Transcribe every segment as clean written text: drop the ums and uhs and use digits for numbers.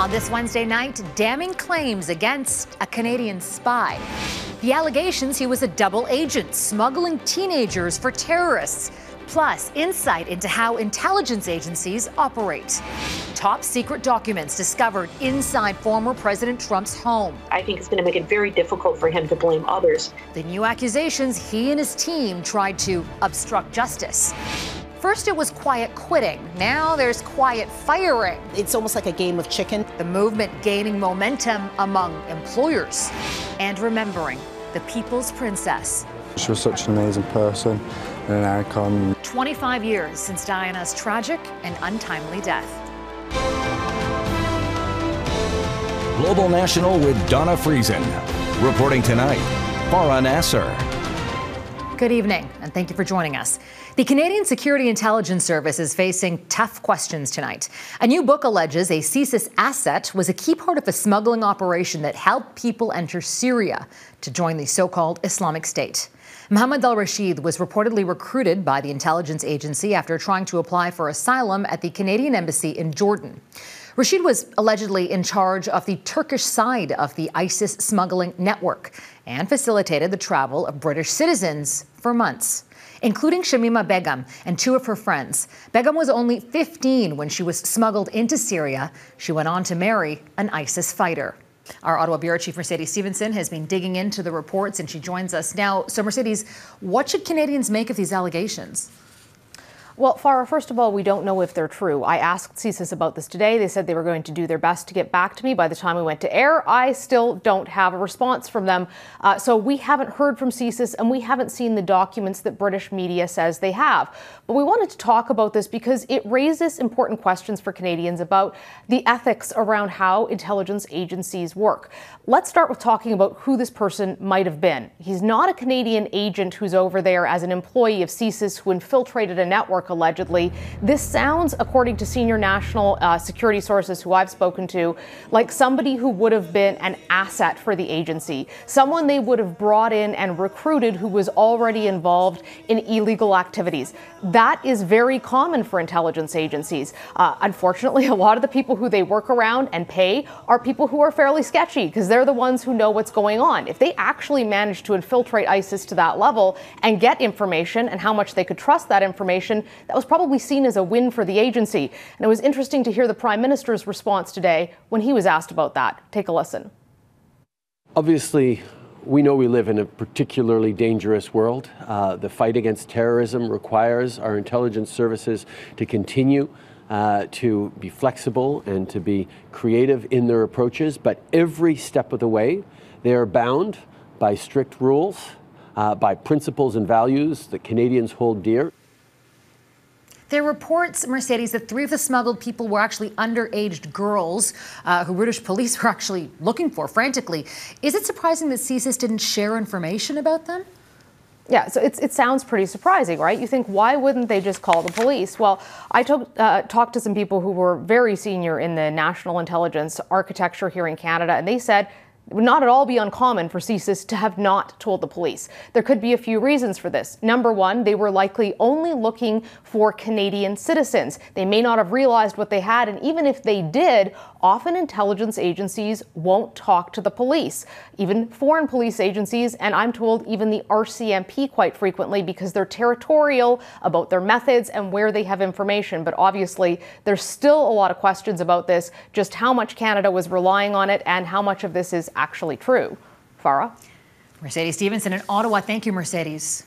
On this Wednesday night, damning claims against a Canadian spy. The allegations he was a double agent, smuggling teenagers for terrorists. Plus, insight into how intelligence agencies operate. Top secret documents discovered inside former President Trump's home. I think it's going to make it very difficult for him to blame others. The new accusations he and his team tried to obstruct justice. First, it was quiet quitting. Now there's quiet firing. It's almost like a game of chicken. The movement gaining momentum among employers. And remembering the people's princess. She was such an amazing person and an icon. 25 years since Diana's tragic and untimely death. Global National with Donna Friesen. Reporting tonight, Farah Nasser. Good evening, and thank you for joining us. The Canadian Security Intelligence Service is facing tough questions tonight. A new book alleges a CSIS asset was a key part of a smuggling operation that helped people enter Syria to join the so-called Islamic State. Mohammed Al Rasheed was reportedly recruited by the intelligence agency after trying to apply for asylum at the Canadian embassy in Jordan. Rasheed was allegedly in charge of the Turkish side of the ISIS smuggling network and facilitated the travel of British citizens for months, including Shamima Begum and two of her friends. Begum was only 15 when she was smuggled into Syria. She went on to marry an ISIS fighter. Our Ottawa Bureau Chief Mercedes Stephenson has been digging into the reports, and she joins us now. So, Mercedes, what should Canadians make of these allegations? Well, Farah, first of all, we don't know if they're true. I asked CSIS about this today. They said they were going to do their best to get back to me by the time we went to air. I still don't have a response from them. So we haven't heard from CSIS, and we haven't seen the documents that British media says they have. But we wanted to talk about this because it raises important questions for Canadians about the ethics around how intelligence agencies work. Let's start with talking about who this person might have been. He's not a Canadian agent who's over there as an employee of CSIS who infiltrated a network, allegedly. This sounds, according to senior national security sources who I've spoken to, like somebody who would have been an asset for the agency, someone they would have brought in and recruited who was already involved in illegal activities. That is very common for intelligence agencies. Unfortunately, a lot of the people who they work around and pay are people who are fairly sketchy because they're the ones who know what's going on. If they actually manage to infiltrate ISIS to that level and get information and how much they could trust that information, that was probably seen as a win for the agency. And it was interesting to hear the Prime Minister's response today when he was asked about that. Take a listen. Obviously, we know we live in a particularly dangerous world. The fight against terrorism requires our intelligence services to continue to be flexible and to be creative in their approaches. But every step of the way, they are bound by strict rules, by principles and values that Canadians hold dear. There are reports, Mercedes, that 3 of the smuggled people were actually underage girls who British police were actually looking for frantically. Is it surprising that CSIS didn't share information about them? Yeah, so it sounds pretty surprising, right? You think, why wouldn't they just call the police? Well, I talked to some people who were very senior in the national intelligence architecture here in Canada, and they said it would not at all be uncommon for CSIS to have not told the police. There could be a few reasons for this. Number one, they were likely only looking for Canadian citizens. They may not have realized what they had, and even if they did, often intelligence agencies won't talk to the police, even foreign police agencies, and I'm told even the RCMP quite frequently, because they're territorial about their methods and where they have information. But obviously, there's still a lot of questions about this, just how much Canada was relying on it and how much of this is actually true. Farah? Mercedes Stephenson in Ottawa. Thank you, Mercedes.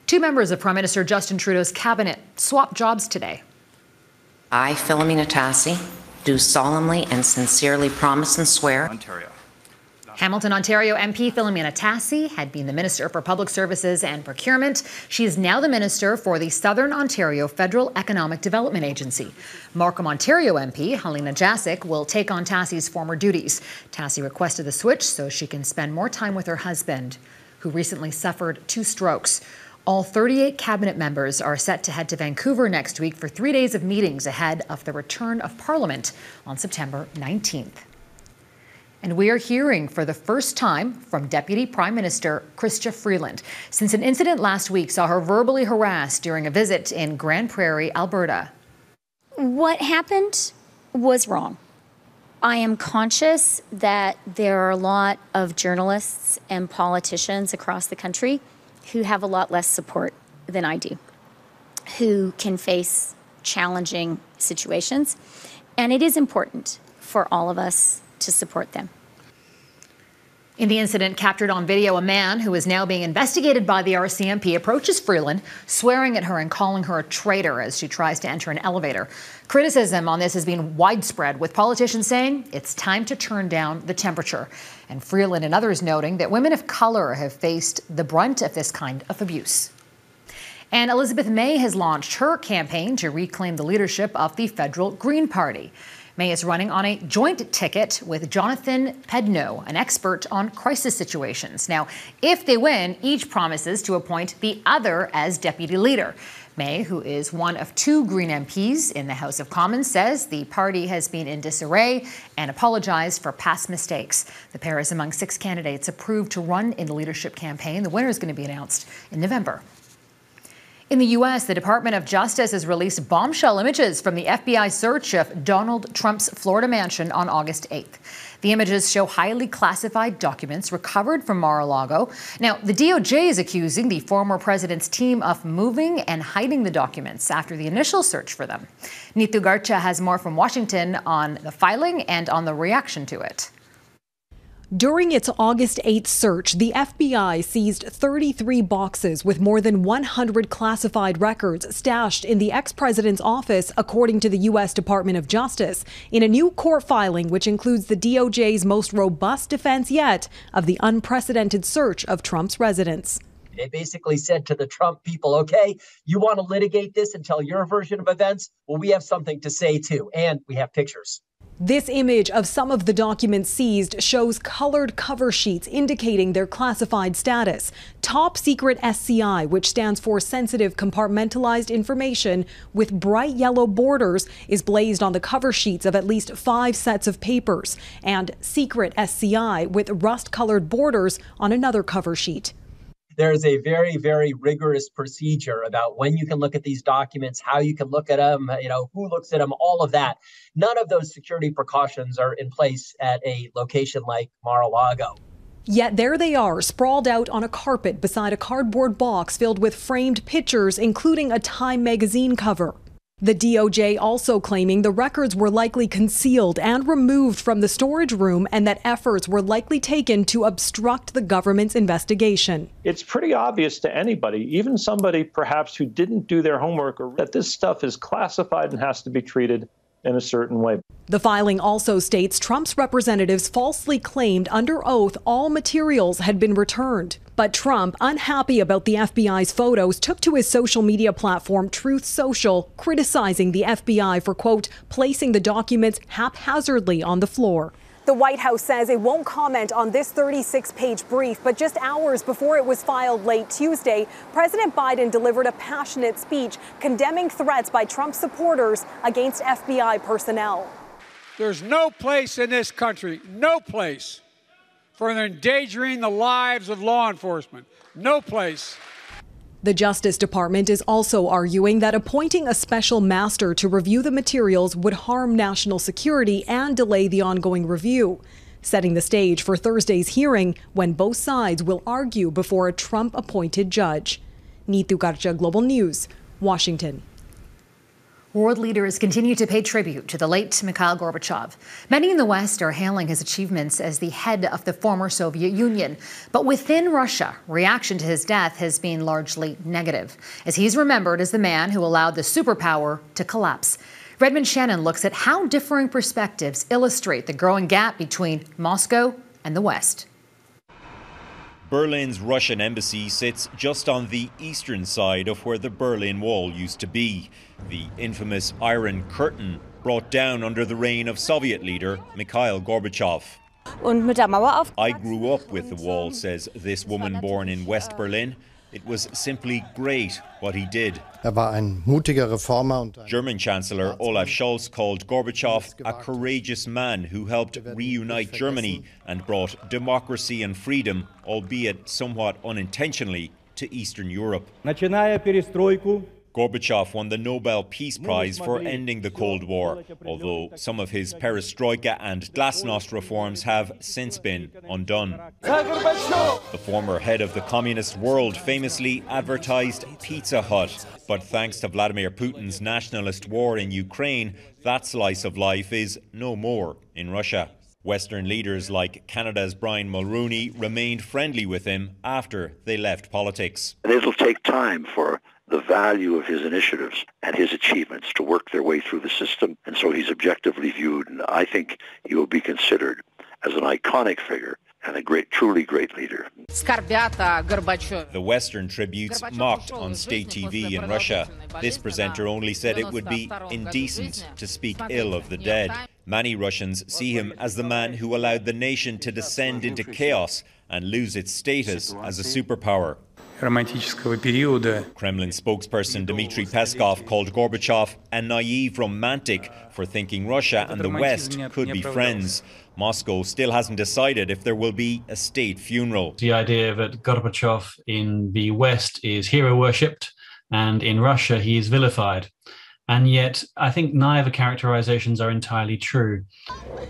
2 members of Prime Minister Justin Trudeau's cabinet swapped jobs today. I, Philomena Tassi, do solemnly and sincerely promise and swear. Hamilton, Ontario MP Philomena Tassi had been the Minister for Public Services and Procurement. She is now the Minister for the Southern Ontario Federal Economic Development Agency. Markham, Ontario MP Helena Jasic will take on Tassi's former duties. Tassi requested the switch so she can spend more time with her husband, who recently suffered 2 strokes. All 38 cabinet members are set to head to Vancouver next week for 3 days of meetings ahead of the return of Parliament on September 19th. And we are hearing for the first time from Deputy Prime Minister Chrystia Freeland since an incident last week saw her verbally harassed during a visit in Grand Prairie, Alberta. What happened was wrong. I am conscious that there are a lot of journalists and politicians across the country who have a lot less support than I do, who can face challenging situations. And it is important for all of us to support them. In the incident captured on video, a man who is now being investigated by the RCMP approaches Freeland, swearing at her and calling her a traitor as she tries to enter an elevator. Criticism on this has been widespread, with politicians saying it's time to turn down the temperature. And Freeland and others noting that women of color have faced the brunt of this kind of abuse. And Elizabeth May has launched her campaign to reclaim the leadership of the federal Green Party. May is running on a joint ticket with Jonathan Pedneau, an expert on crisis situations. Now, if they win, each promises to appoint the other as deputy leader. May, who is one of 2 Green MPs in the House of Commons, says the party has been in disarray and apologized for past mistakes. The pair is among 6 candidates approved to run in the leadership campaign. The winner is going to be announced in November. In the U.S., the Department of Justice has released bombshell images from the FBI search of Donald Trump's Florida mansion on August 8th. The images show highly classified documents recovered from Mar-a-Lago. Now, the DOJ is accusing the former president's team of moving and hiding the documents after the initial search for them. Neetu Garcha has more from Washington on the filing and on the reaction to it. During its August 8th search, the FBI seized 33 boxes with more than 100 classified records stashed in the ex-president's office, according to the U.S. Department of Justice, in a new court filing which includes the DOJ's most robust defense yet of the unprecedented search of Trump's residence. They basically said to the Trump people, okay, you want to litigate this and tell your version of events? Well, we have something to say, too, and we have pictures. This image of some of the documents seized shows colored cover sheets indicating their classified status. Top Secret SCI, which stands for Sensitive Compartmentalized Information, with bright yellow borders, is blazed on the cover sheets of at least 5 sets of papers. And Secret SCI, with rust-colored borders on another cover sheet. There is a very, very rigorous procedure about when you can look at these documents, how you can look at them, who looks at them, all of that. None of those security precautions are in place at a location like Mar-a-Lago. Yet there they are, sprawled out on a carpet beside a cardboard box filled with framed pictures, including a Time magazine cover. The DOJ also claiming the records were likely concealed and removed from the storage room and that efforts were likely taken to obstruct the government's investigation. It's pretty obvious to anybody, even somebody perhaps who didn't do their homework, that this stuff is classified and has to be treated in a certain way. The filing also states Trump's representatives falsely claimed under oath all materials had been returned. But Trump, unhappy about the FBI's photos, took to his social media platform Truth Social, criticizing the FBI for, quote, placing the documents haphazardly on the floor. The White House says it won't comment on this 36-page brief, but just hours before it was filed late Tuesday, President Biden delivered a passionate speech condemning threats by Trump supporters against FBI personnel. There's no place in this country, no place, for endangering the lives of law enforcement. No place. The Justice Department is also arguing that appointing a special master to review the materials would harm national security and delay the ongoing review, setting the stage for Thursday's hearing when both sides will argue before a Trump-appointed judge. Neetu Garcha, Global News, Washington. World leaders continue to pay tribute to the late Mikhail Gorbachev. Many in the West are hailing his achievements as the head of the former Soviet Union. But within Russia, reaction to his death has been largely negative, as he's remembered as the man who allowed the superpower to collapse. Redmond Shannon looks at how differing perspectives illustrate the growing gap between Moscow and the West. Berlin's Russian embassy sits just on the eastern side of where the Berlin Wall used to be. The infamous Iron Curtain brought down under the reign of Soviet leader Mikhail Gorbachev. I grew up with the wall, says this woman born in West Berlin. It was simply great what he did. German Chancellor Olaf Scholz called Gorbachev a courageous man who helped reunite Germany and brought democracy and freedom, albeit somewhat unintentionally, to Eastern Europe. Gorbachev won the Nobel Peace Prize for ending the Cold War, although some of his perestroika and glasnost reforms have since been undone. The former head of the communist world famously advertised Pizza Hut, but thanks to Vladimir Putin's nationalist war in Ukraine, that slice of life is no more in Russia. Western leaders like Canada's Brian Mulroney remained friendly with him after they left politics. It'll take time for the value of his initiatives and his achievements to work their way through the system, and so he's objectively viewed, and I think he will be considered as an iconic figure and a truly great leader. The Western tributes mocked on state TV in Russia. This presenter only said it would be indecent to speak ill of the dead. Many Russians see him as the man who allowed the nation to descend into chaos and lose its status as a superpower. Kremlin spokesperson Dmitry Peskov called Gorbachev a naive romantic for thinking Russia and the West could be friends. Moscow still hasn't decided if there will be a state funeral. The idea that Gorbachev in the West is hero worshipped and in Russia he is vilified. And yet, I think neither characterizations are entirely true.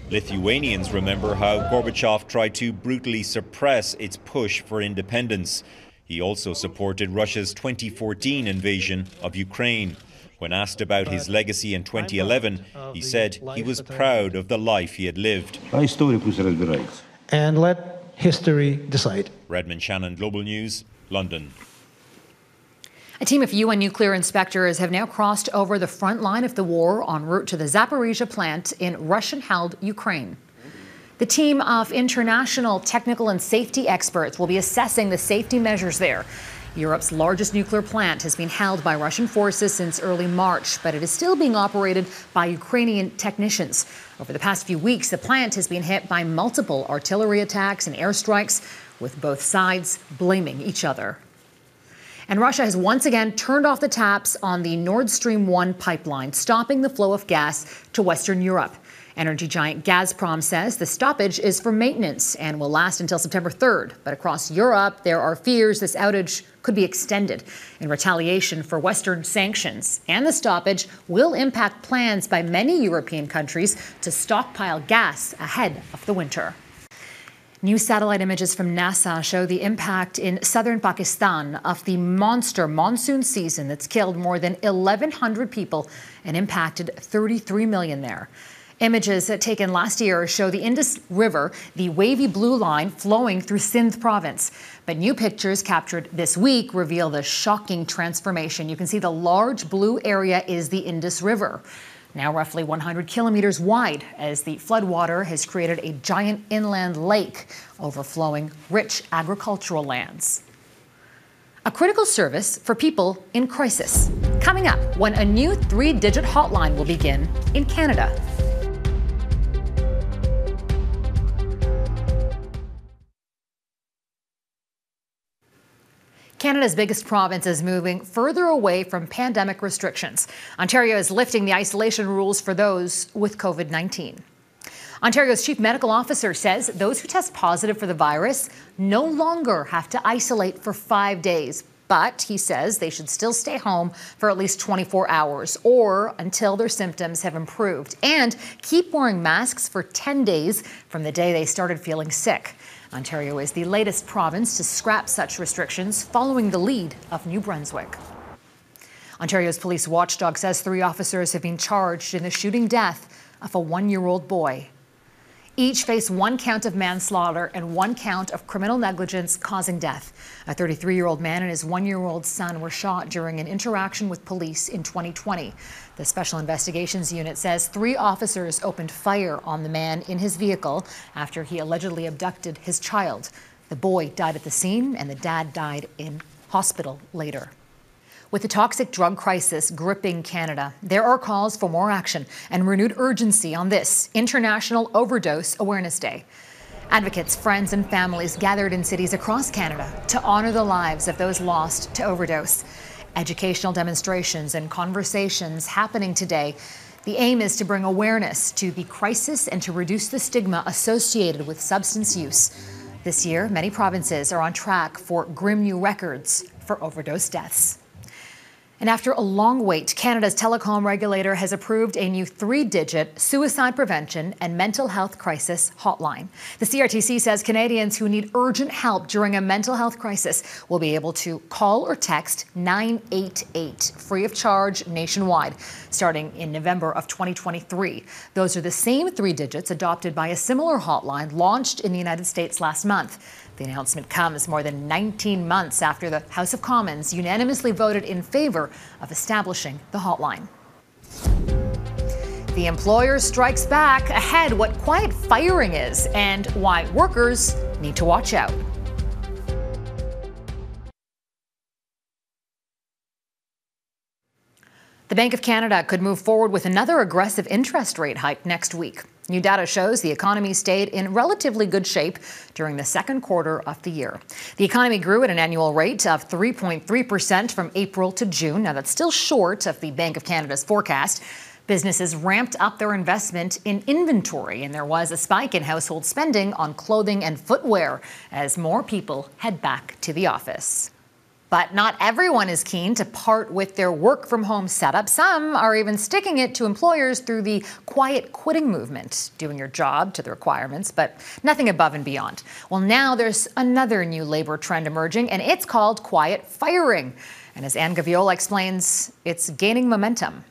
Lithuanians remember how Gorbachev tried to brutally suppress its push for independence. He also supported Russia's 2014 invasion of Ukraine. When asked about his legacy in 2011, he said he was proud of the life he had lived. And let history decide. Redmond Shannon, Global News, London. A team of UN nuclear inspectors have now crossed over the front line of the war en route to the Zaporizhzhia plant in Russian-held Ukraine. The team of international technical and safety experts will be assessing the safety measures there. Europe's largest nuclear plant has been held by Russian forces since early March, but it is still being operated by Ukrainian technicians. Over the past few weeks, the plant has been hit by multiple artillery attacks and airstrikes, with both sides blaming each other. And Russia has once again turned off the taps on the Nord Stream 1 pipeline, stopping the flow of gas to Western Europe. Energy giant Gazprom says the stoppage is for maintenance and will last until September 3rd. But across Europe, there are fears this outage could be extended in retaliation for Western sanctions. And the stoppage will impact plans by many European countries to stockpile gas ahead of the winter. New satellite images from NASA show the impact in southern Pakistan of the monster monsoon season that's killed more than 1,100 people and impacted 33 million there. Images taken last year show the Indus River, the wavy blue line, flowing through Sindh province. But new pictures captured this week reveal the shocking transformation. You can see the large blue area is the Indus River, now roughly 100 kilometers wide, as the floodwater has created a giant inland lake overflowing rich agricultural lands. A critical service for people in crisis. Coming up, when a new 3-digit hotline will begin in Canada. Canada's biggest province is moving further away from pandemic restrictions. Ontario is lifting the isolation rules for those with COVID-19. Ontario's chief medical officer says those who test positive for the virus no longer have to isolate for 5 days. But he says they should still stay home for at least 24 hours or until their symptoms have improved, and keep wearing masks for 10 days from the day they started feeling sick. Ontario is the latest province to scrap such restrictions, following the lead of New Brunswick. Ontario's police watchdog says 3 officers have been charged in the shooting death of a 1-year-old boy. Each face 1 count of manslaughter and 1 count of criminal negligence causing death. A 33-year-old man and his 1-year-old son were shot during an interaction with police in 2020. The Special Investigations Unit says 3 officers opened fire on the man in his vehicle after he allegedly abducted his child. The boy died at the scene and the dad died in hospital later. With the toxic drug crisis gripping Canada, there are calls for more action and renewed urgency on this International Overdose Awareness Day. Advocates, friends and families gathered in cities across Canada to honor the lives of those lost to overdose. Educational demonstrations and conversations happening today. The aim is to bring awareness to the crisis and to reduce the stigma associated with substance use. This year, many provinces are on track for grim new records for overdose deaths. And after a long wait, Canada's telecom regulator has approved a new 3-digit suicide prevention and mental health crisis hotline. The CRTC says Canadians who need urgent help during a mental health crisis will be able to call or text 988 free of charge nationwide, starting in November of 2023. Those are the same 3 digits adopted by a similar hotline launched in the United States last month. The announcement comes more than 19 months after the House of Commons unanimously voted in favor of establishing the hotline. The employer strikes back. Ahead, what quiet firing is and why workers need to watch out. The Bank of Canada could move forward with another aggressive interest rate hike next week. New data shows the economy stayed in relatively good shape during the second quarter of the year. The economy grew at an annual rate of 3.3% from April to June. Now, that's still short of the Bank of Canada's forecast. Businesses ramped up their investment in inventory, and there was a spike in household spending on clothing and footwear as more people head back to the office. But not everyone is keen to part with their work-from-home setup. Some are even sticking it to employers through the quiet quitting movement, doing your job to the requirements, but nothing above and beyond. Well, now there's another new labor trend emerging, and it's called quiet firing. And as Anne Gaviola explains, it's gaining momentum.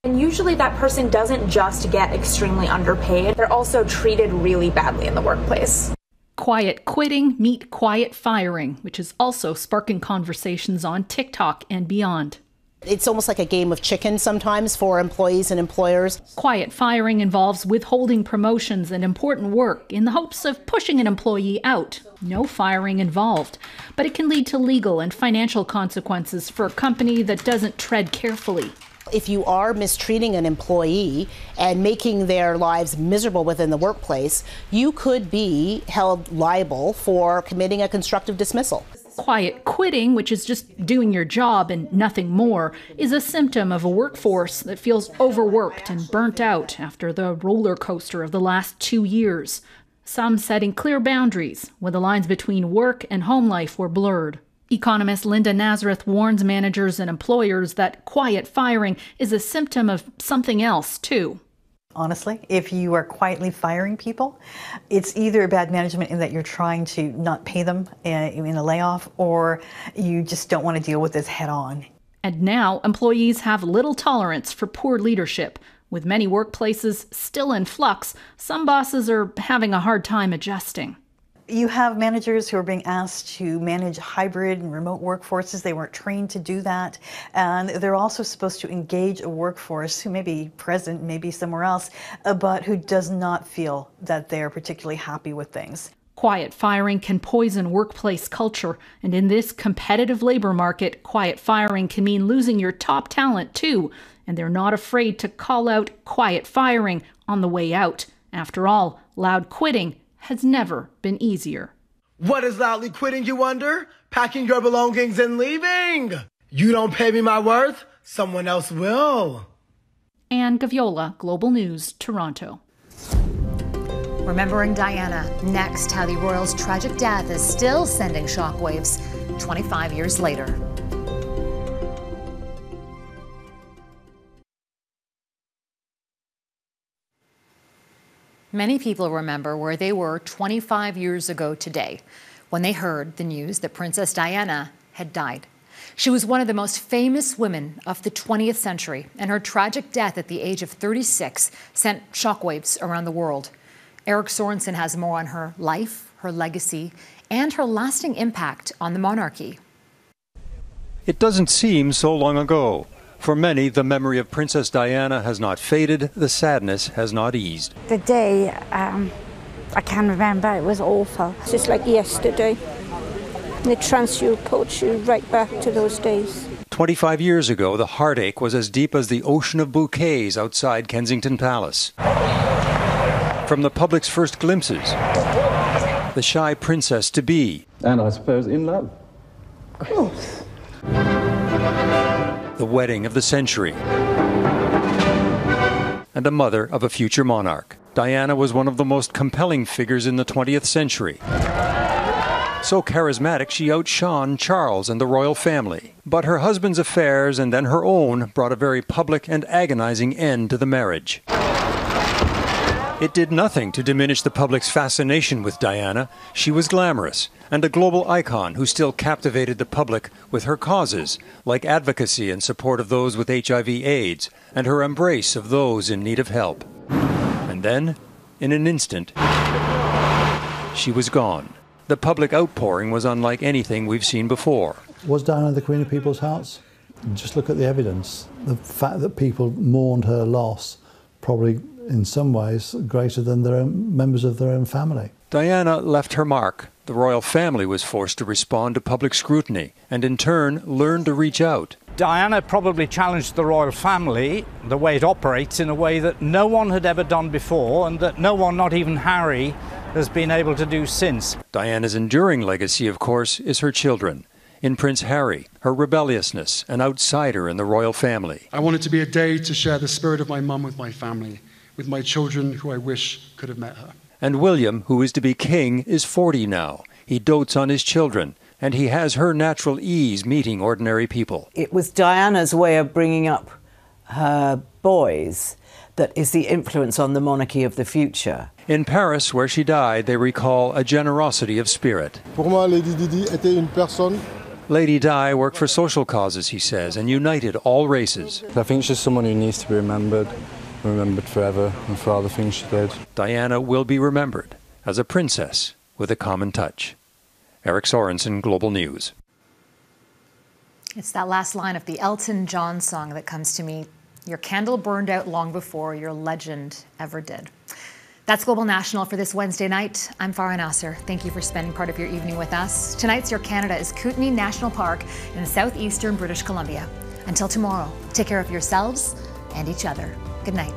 And usually that person doesn't just get extremely underpaid, they're also treated really badly in the workplace. Quiet quitting meet quiet firing, which is also sparking conversations on TikTok and beyond. It's almost like a game of chicken sometimes for employees and employers. Quiet firing involves withholding promotions and important work in the hopes of pushing an employee out. No firing involved, but it can lead to legal and financial consequences for a company that doesn't tread carefully. If you are mistreating an employee and making their lives miserable within the workplace, you could be held liable for committing a constructive dismissal. Quiet quitting, which is just doing your job and nothing more, is a symptom of a workforce that feels overworked and burnt out after the roller coaster of the last 2 years. Some setting clear boundaries when the lines between work and home life were blurred. Economist Linda Nazareth warns managers and employers that quiet firing is a symptom of something else, too. Honestly, if you are quietly firing people, it's either bad management in that you're trying to not pay them in a layoff, or you just don't want to deal with this head on. And now employees have little tolerance for poor leadership. With many workplaces still in flux, some bosses are having a hard time adjusting. You have managers who are being asked to manage hybrid and remote workforces. They weren't trained to do that. And they're also supposed to engage a workforce who may be present, maybe somewhere else, but who does not feel that they're particularly happy with things. Quiet firing can poison workplace culture. And in this competitive labor market, quiet firing can mean losing your top talent too. And they're not afraid to call out quiet firing on the way out. After all, loud quitting has never been easier. What is loudly quitting, you wonder? Packing your belongings and leaving. You don't pay me my worth, someone else will. Anne Gaviola, Global News, Toronto. Remembering Diana. Next, how the royal's tragic death is still sending shockwaves 25 years later. Many people remember where they were 25 years ago today when they heard the news that Princess Diana had died. She was one of the most famous women of the 20th century, and her tragic death at the age of 36 sent shockwaves around the world. Eric Sorensen has more on her life, her legacy, and her lasting impact on the monarchy. It doesn't seem so long ago. For many, the memory of Princess Diana has not faded, the sadness has not eased. The day, I can't remember, it was awful. It's just like yesterday. It transports you right back to those days. 25 years ago, the heartache was as deep as the ocean of bouquets outside Kensington Palace. From the public's first glimpses, the shy princess-to-be. And I suppose in love. Of course. The wedding of the century, and a mother of a future monarch. Diana was one of the most compelling figures in the 20th century. So charismatic, she outshone Charles and the royal family. But her husband's affairs and then her own brought a very public and agonizing end to the marriage. It did nothing to diminish the public's fascination with Diana. She was glamorous and a global icon who still captivated the public with her causes, like advocacy and support of those with HIV/AIDS and her embrace of those in need of help. And then, in an instant, she was gone. The public outpouring was unlike anything we've seen before. Was Diana the Queen of People's Hearts? Just look at the evidence. The fact that people mourned her loss probably in some ways greater than their own members of their own family. Diana left her mark. The royal family was forced to respond to public scrutiny and in turn learned to reach out. Diana probably challenged the royal family, the way it operates, in a way that no one had ever done before and that no one, not even Harry, has been able to do since. Diana's enduring legacy, of course, is her children. In Prince Harry, her rebelliousness, an outsider in the royal family. I want it to be a day to share the spirit of my mum with my family, with my children who I wish could have met her. And William, who is to be king, is 40 now. He dotes on his children, and he has her natural ease meeting ordinary people. It was Diana's way of bringing up her boys that is the influence on the monarchy of the future. In Paris, where she died, they recall a generosity of spirit. Pour moi, Lady Di était une personne. Lady Di worked for social causes, he says, and united all races. I think she's someone who needs to be remembered forever, and for all the things she did. Diana will be remembered as a princess with a common touch. Eric Sorensen, Global News. It's that last line of the Elton John song that comes to me. Your candle burned out long before your legend ever did. That's Global National for this Wednesday night. I'm Farah Nasser. Thank you for spending part of your evening with us. Tonight's Your Canada is Kootenay National Park in southeastern British Columbia. Until tomorrow, take care of yourselves and each other. Good night.